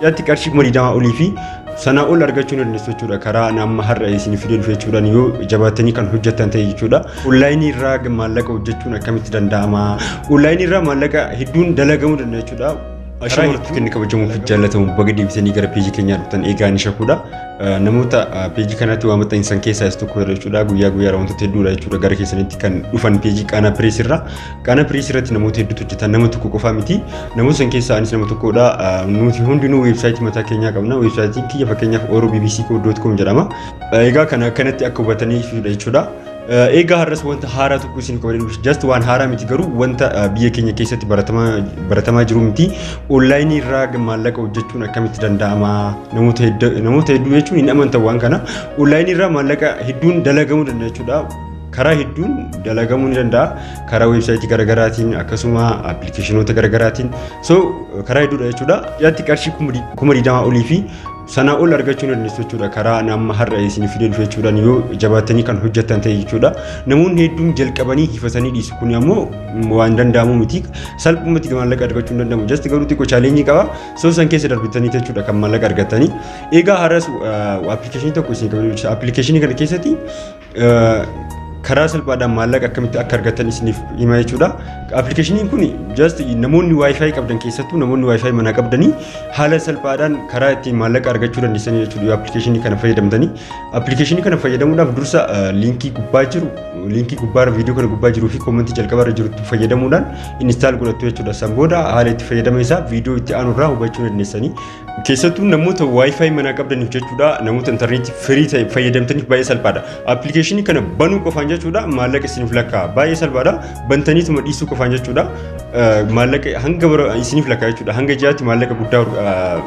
Yaatti qarshii mariidama olii fi sana ol argachuun dandeessu jechuudha. Karaa nama har'a isin fidee dhufe jechuudha. Yoo jabaatanii kan hojjetan ta'e jechuudha. Onlaayinii irraa maallaqa hojjechuun akkamitti danda'ama? Onlaayinii irraa maallaqa hedduun dalagamuu danda'a jechuudha. Ashamarratti kenni kabajamuuf jaallatamu baga deebisanii gara peejii keenyaa dhuftan eegaa ni shakuudha. Namoota peejii kanatti waan maxxansan keessaa isa tokko jechuudha. Guyyaa guyyaa wantoota hedduudha jechuudha. Gara keessanitti kan dhufan peejii Qaanaa Pirees irraa. Qaanaa Pirees irratti namoota hedduutu hojjetan. Nama tokko qofaa miti. Namoota san keessaa anis nama tokkodha. Nuti hundinuu weebsaayitii mataa keenyaa qabna. Weebsaayitiin kiyya fakkeenyaaf orobbc.com jedhama. Egaa kana akkanatti akka hubatanii jechuudha. Egaa har'as wanta haaraa tokko isin qabanii dhufu just waan haaraa miti garuu wanta biyya keenya keessatti baratamaa jiru miti. Onlaayinii irraa maallaqa hojjechuun akkamitti danda'ama? Namoota hedduu jechuun hin amantan waan kana. Onlaayinii irraa maallaqa hedduun dalagamuu danda'a jechuudha. Karaa hedduun dalagamuu ni danda'a. Karaa weebsaayitii garaagaraatiin akkasuma appilikeeshinoota garaagaraatiin karaa hedduudha jechuudha. Yaatti qarshii 20,000 olii fi sana ol argachuun dandeessu jechuudha. Karaa nama har'a isin fidee dhufe jechuudha. Yoo jabaatanii kan hojjetan ta'e jechuudha. Namoonni hedduun jalqabanii hifatanii dhiisu kun ammoo waan danda'amu miti. Salphumatti maallaqa argachuu hin danda'amu. Just garuu xiqqoo chaalenjii qaba. San keessa darbitanii jechuudha kan maallaqa argatanii. Egaa har'as appilikeeshinii tokko isin qabanii appilikeeshinii kana keessatti karaa salphaadhaan maallaqa akkamitti akka argatan isiniif hima jechuudha. Appilikeeshiniin kun just namoonni wifi qabdan keessattuu namoonni wifi mana qabdanii haala salphaadhaan karaa ittiin maallaqa argachuu dandeessanii jechuudha. Appilikeeshinii kana fayyadamtanii appilikeeshinii kana fayyadamuudhaaf dursa liinkii gubbaa jiru liinkii gubbaarra viidiyoo kana gubbaa jiruu fi koomentii jalqabarra jirutti fayyadamuudhaan install godhattu jechuudha. San booda haala itti fayyadama isaa viidiyoo itti aanurraa hubachuu dandeessanii. Keessattuu namoota wifi mana qabdaniif jechuudha. Namoota intarneetii firii ta'e fayyadamtaniif baay'ee salphaadha. Appilikeeshinii kana banuu qofaan jechuudha maallaqa isiniif lakkaa baay'ee salphaadha. Bantaniituma dhiisuu qofaan jechuudha. Maallaqa hanga isiniif lakkaa jechuudha. Hanga ji'aatti maallaqa guddaa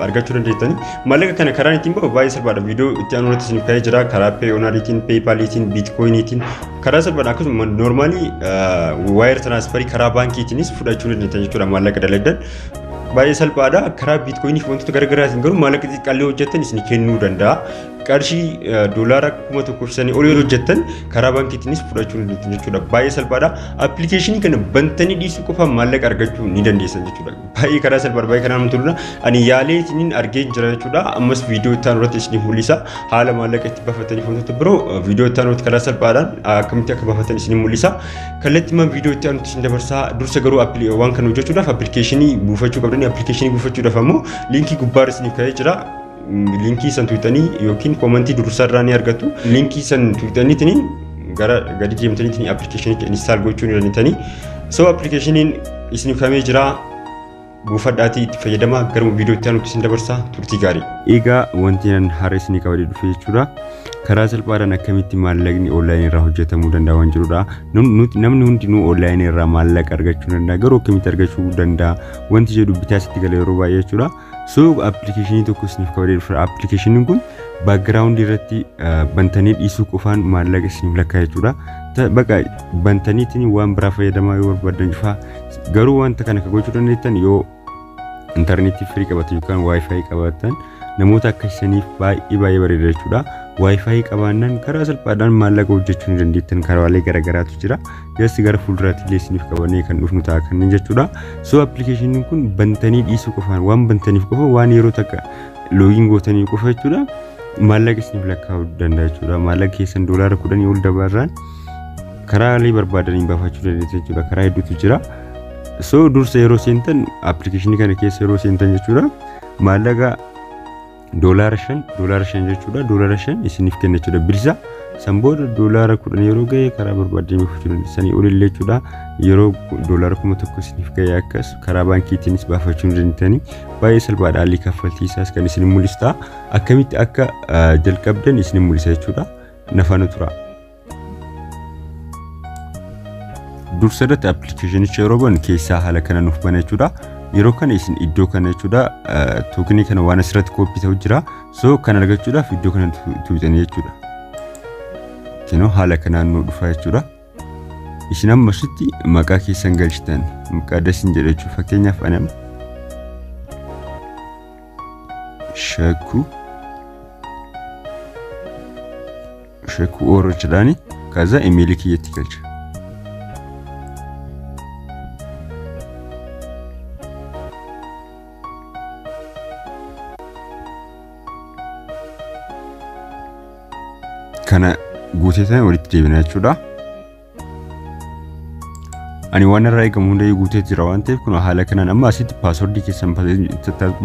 argachuu dandeessanii. Maallaqa kana karaan ittiin bahu baay'ee salphaadha. Viidiyoo itti aanurratti isiniif kaa'ee jira. Karaa Payoneeriitiin, PayPaliitiin, Bitcoiniitiin karaa salphaadha. Akkasuma normaalii wire transferii karaa baankiitiinis fudhachuu dandeessan jechuudha maallaqa dalagdan. Baay'ee salphaadha. Karaa Bitcoinii fi wantoota garaagaraatiin garuu maallaqa xixiqqaallee hojjettan isin kennuu danda'a. Qarshii doolaara 1,000 ol hojjettan karaa baankiitiinis fudhachuu dandeessan jechuudha. Baay'ee salphaadha. Appilikeeshinii kana bantanii dhiisuu qofaan maallaqa argachuu ni dandeessan jechuudha. Baay'ee karaa salphaadha. Baay'ee kanaan toludha. Ani yaalee isiniin argee jira jechuudha. Ammas viidiyoo itti aanurratti isiniif mul'isa. Haala maallaqa itti bafatanii wantoota biroo viidiyoo itti aanurratti karaa salphaadhaan akkamitti akka bafatan isiniif mul'isa. Kallattiimaan viidiyoo itti aanutti isin dabarsaa. Dursa garuu waan kana hojjechuudhaaf appilikeeshinii buufachuu qabdanii appilikeeshinii buufachuudhaaf ammoo liinkii gubbaarra isiniif kaa'ee jira. Linkii san tuutanii yookiin koomentii dursarraa ni argattu. Linkii san tuutaniitiin gara gadi deemtaniitiin appilikeeshinii install gochuu ni dandeessanii. Appilikeeshiniin isiniif kaa'amee jira. Buufadhaatii itti fayyadamaa garuma viidiyoo itti aanutti isin dabarsaa turtii gaarii. Egaa wanti an har'a isinii qabadee dhufe jechuudha. Karaa salphaadhaan akkamitti maallaqni onlaayinii irraa hojjetamuu danda'a waan jirudha. Namni hundinuu onlaayinii irraa maallaqa argachuu danda'a. Garuu akkamitti argachuu danda'a wanti jedhu bitaa sitti gala yeroo baay'ee jechuudha. Appilikeeshinii tokko isiniif qabadee dhufe. Appilikeeshiniin kun baakgiraawundii irratti bantanii dhiisuu qofaan maallaqa isiniif lakkaa jechuudha. Baqa bantaniitiin waan biraa fayyadamaa yoo barbaadan fa'aa garuu wanta kana gochuu dandeettan yoo intarneetii firii qabatan yookaan wifi qabatan namoota akka isiniif baay'ee bareeda jechuudha. Wifi qabaannan karaa salphaadhaan maallaqa hojjechuu ni dandeettan karaalee garaagaraatu jira. Just gara fuulduraatti illee isiniif qabannee kan dhufnu ta'a kanneen jechuudha. Appilikeeshiniin kun bantanii dhiisuu qofaan waan bantaniif qofa waan yeroo takka loogiin gootanii qofa jechuudha. Maallaqa isiniif lakkaa'uu danda'a jechuudha. Maallaqa keessan doolaara 10 ol dabarraan karaalee barbaadanii baafachuu dandeessu jechuudha. Karaa hedduutu jira. Dursa yeroo seentan appilikeeshinii kana keessa yeroo seentan jechuudha. Maallaqa doolaara 5 jechuudha. Doolaara 5 isiniif kenna jechuudha. Bilisa san booda doolaara 10 yeroo ga'e karaa barbaadanii baafachuu dandeessanii olillee jechuudha. Yeroo doolaara 1,000 isiniif ga'e akkas karaa baankiitiinis baafachuu dandeessanii baay'ee salphaadha. Haalli kaffaltii isaas kan isin mul'isu ta'a. Akkamitti akka jalqabdan isin mul'isa jechuudha. Nafaana tura. Dursa irratti appilikeeshinicha yeroo ban keessaa haala kana nuuf bana jechuudha. Yeroo kana isin iddoo kana jechuudha tookenii kana waan asirratti kooppii ta'u jira. Kan argachuudhaaf iddoo kana tuutanii jechuudha. Isinoo haala kanaan nu dhufa jechuudha. Isin amma asitti maqaa keessan galchitan maqaa dasin jedha jechuudha. Fakkeenyaaf anam Shaku Oro jedhani kaza email kiyyatti galcha. kana guutee sana walitti deebina jechuudha. Ani waan irraa eegamu hundayyuu guutee jira waan ta'eef kun haala kanaan amma asitti paaswordii keessan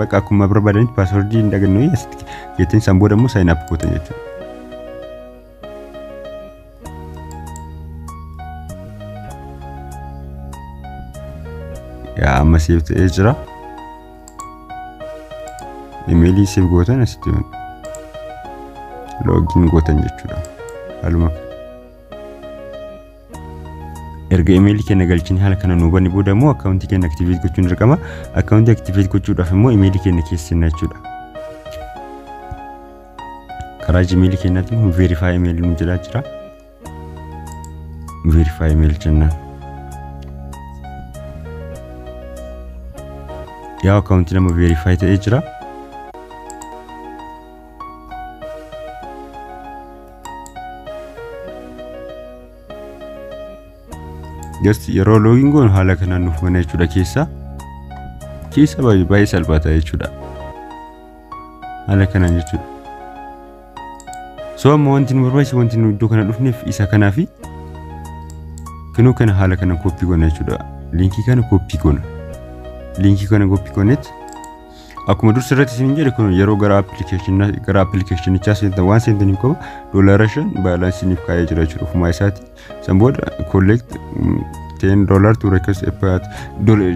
bakka akkuma barbaadanitti paaswordii hin dagannu asitti geettiin san booda immoo saayinaap gootan jechuudha. Yaa amma seef ta'ee jira. Imeelii seef gootan asitti login gootan jechuudha. Haaluma erga email keenya galchine haala kana nu banni booda immoo account keenya activate gochuun dirqama. Account activate gochuudhaaf immoo email keenya keessinna jechuudha. Karaa Gmail keenyaatiin verify email nu jira jira. Verify email jenna. Yaa account nama verify ta'ee jira. Just yeroo login goon haala kanaan nuuf mana jechuudha keessa baay'ee salphaata jechuudha. Haala kanaan jechuudha. So amma wanti nu barbaachisu wanti nu iddoo kana dhufneef isa kanaafi kunoo kana haala kana copy goona jechuudha. Linkii kana copy goona. Linkii kana copy gooneet akkuma dursa irratti isin jedhe kun yeroo gara application seenta waan seentaniif qaba $5 balance kaayee jira jechuudha. Ofuma isaati san booda collect $10 to request a part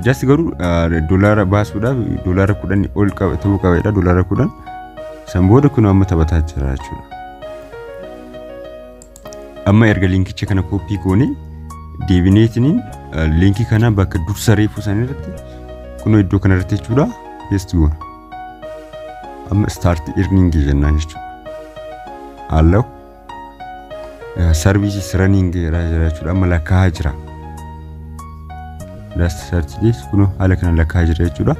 just garuu $1 baasuudhaaf $10 ol ta'uu qabeedha. $10 san booda kun amma taphataa jira jechuudha. Amma erga linkicha kana copy goone deebineetiniin linkii kana bakka dursa reefu san irratti kun iddoo kana irratti jechuudha. Paste goona. Amma start earning jennaan jechuudha. Allow services running jira jechuudha. Amma lakkaa'aa jira. Last search this kun haala kana lakkaa'aa jira jechuudha.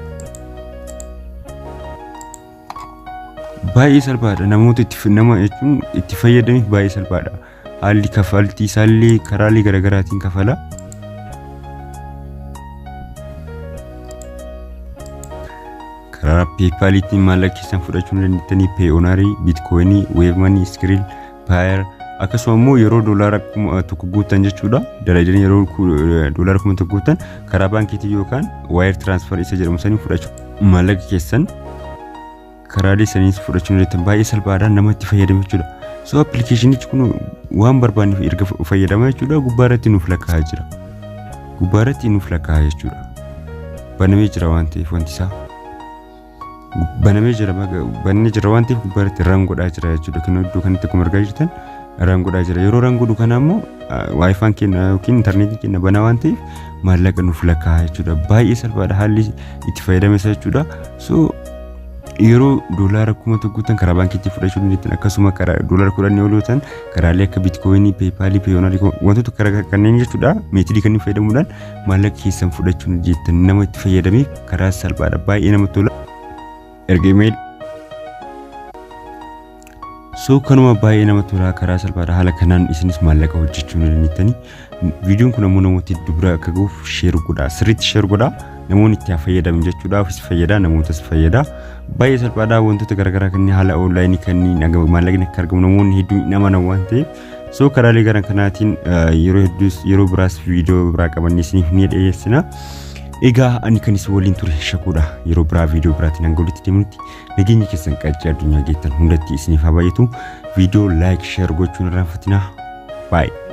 Baay'ee salphaadha. Namoota itti fayyadamiif baay'ee salphaadha. Haalli kaffaltii isaallee karaalee garaagaraatiin kafala. Karaa PayPal-tiin maallaqa keessan fudhachuu dandeettanii Payoneer, Bitcoin, Wave Money, Skrill, Payeer akkasuma immoo yeroo $1 guutan jechuudha. Darajaan yeroo $1 guutan karaa baankiitii yookaan wire transfer isa jedhamu sanii fudhachuu maallaqa keessan karaalee saniis fudhachuu dandeettan baay'ee salphaadha. Namatti fayyadama jechuudha. So application-ichi kun waan barbaanneef erga fayyadama jechuudha. Gubbaarratti nuuf lakkaa'aa jira. Gubbaarratti nuuf lakkaa'aa jechuudha. Banamee jira waan ta'eef wanti isaa banamee jira waan ta'eef gubbaarratti run godhaa jira jechuudha. Kun iddoo kanatti akkuma argaa jirtan run godhaa jira. Yeroo run godhu kana immoo wifi keenya yookiin internetii keenya banaa waan ta'eef maallaqa nuuf lakkaa'aa jechuudha. Baay'ee salphaadha haalli itti fayyadame isaa jechuudha. So yeroo $1,000 guutan karaa baankiitti fudhachuu dandeettan akkasuma karaa $10 ol yootan karaalee akka Bitcoin, PayPal, Payoneer wantoota kanneen jechuudha. Meetodii kanneen fayyadamuudhaan maallaqa keessan fudhachuu dandeettan nama itti fayyadameef karaa salphaadha. Baay'ee namatti tola. Erga email so kanuma baay'ee namatti tola karaa salphaadha. Haala kanaan isinis maallaqa hojjechuu dandeettanii. Viidiyoon kun ammoo namoota dubra akka gahuuf share godhaa. Sirriitti share godhaa. Namoonni itti fayyadaman jechuudha. Ofis fayyadaa, namootas fayyadaa. Baay'ee salphaadha. Wantoota garaagaraa kanneen haala online kanneen maallaqni akka argamu namoonni hedduun hin amanan waan ta'eef so karaalee garaa kanaatiin yeroo biraas viidiyoo biraa qabannee isiniif ni dhiyeessina. Egaa ani kan isin waliin ture shakuudha. Yeroo biraa viidiyoo biraatiin hanga walitti deemnutti nageenya keessan qaccee addunyaa geettan hundatti isiniif haa baay'atu. Viidiyoo like share gochuun irraanfatinaa. Bye.